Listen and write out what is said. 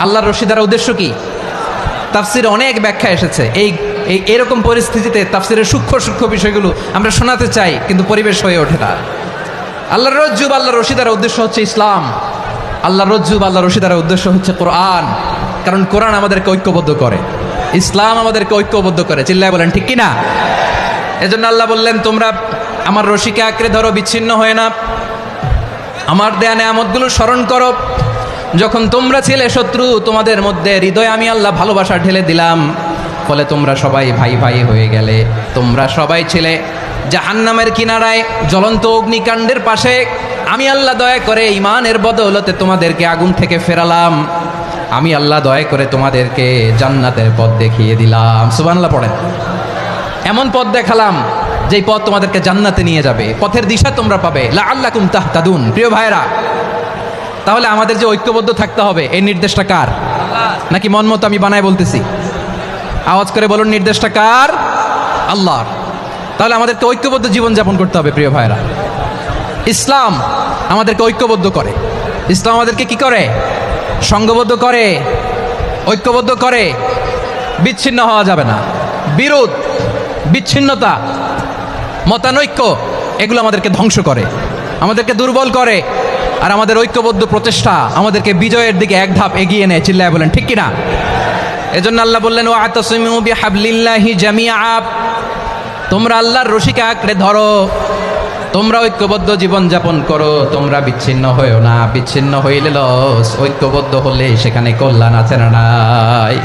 আল্লাহর রশি দ্বারা উদ্দেশ্য কি? তাফসিরে অনেক ব্যাখ্যা এসেছে। এরকম পরিস্থিতিতে তাফসিরের সূক্ষ্ম সূক্ষ্ম বিষয়গুলো আমরা শোনাতে চাই, কিন্তু পরিবেশ হয়ে ওঠে না। আল্লাহর রজ্জুব আল্লাহর রশি দ্বারা উদ্দেশ্য হচ্ছে ইসলাম। আল্লাহর রজ্জুব আল্লাহর রশি দ্বারা উদ্দেশ্য হচ্ছে কোরআন, কারণ কোরআন আমাদেরকে ঐক্যবদ্ধ করে, ইসলাম আমাদেরকে ঐক্যবদ্ধ করে। চিল্লায় বলেন ঠিক কিনা? এজন্য আল্লাহ বললেন, তোমরা আমার রশিকে আঁকড়ে ধরো, বিচ্ছিন্ন হয়ে না। আমার দেয়া নেয়ামতগুলো স্মরণ করো। যখন তোমরা ছিলে শত্রু, তোমাদের মধ্যে হৃদয়ে আমি আল্লাহ ভালোবাসা ঢেলে দিলাম, ফলে তোমরা সবাই ভাই ভাই হয়ে গেলে। তোমরা সবাই ছিলে জাহান্নামের কিনারায়, জ্বলন্ত অগ্নিকাণ্ডের পাশে। আমি আল্লাহ দয়া করে ঈমানের বদৌলতে তোমাদেরকে আগুন থেকে ফেরালাম। আমি আল্লাহ দয়া করে তোমাদেরকে জান্নাতের পথ দেখিয়ে দিলাম। সুবহানাল্লাহ পড়েন। এমন পথ দেখালাম যেই পথ তোমাদেরকে জান্নাতে নিয়ে যাবে, পথের দিশা তোমরা পাবে। লাআল্লাকুম তাহতাদুন। প্রিয় ভাইরা, তাহলে আমাদের যে ঐক্যবদ্ধ থাকতে হবে, এই নির্দেশটা কার? নাকি মন মতো আমি বানায় বলতেছি? আওয়াজ করে বলুন, নির্দেশটা কার? আল্লাহর। তাহলে আমাদেরকে ঐক্যবদ্ধ জীবনযাপন করতে হবে। প্রিয় ভাইরা, ইসলাম আমাদেরকে ঐক্যবদ্ধ করে। ইসলাম আমাদেরকে কি করে? সংঘবদ্ধ করে, ঐক্যবদ্ধ করে। বিচ্ছিন্ন হওয়া যাবে না। বিরোধ, বিচ্ছিন্নতা, মতানৈক্য, এগুলো আমাদেরকে ধ্বংস করে, আমাদেরকে দুর্বল করে। আর আমাদের ঐক্যবদ্ধ প্রচেষ্টা আমাদেরকে বিজয়ের দিকে এক ধাপ এগিয়ে নেয়। চিল্লায় বলেন ঠিক কিনা? এজন্য আল্লাহ বললেন, ওয়াতাসিমু বিহাবলিল্লাহি জামিআ। তোমরা আল্লাহর রশিকে আঁকড়ে ধরো, তোমরা ঐক্যবদ্ধ জীবন যাপন করো, তোমরা বিচ্ছিন্ন হয়েও না। বিচ্ছিন্ন হইলে লস, ঐক্যবদ্ধ হলে সেখানে কল্যাণ আছে না নাই?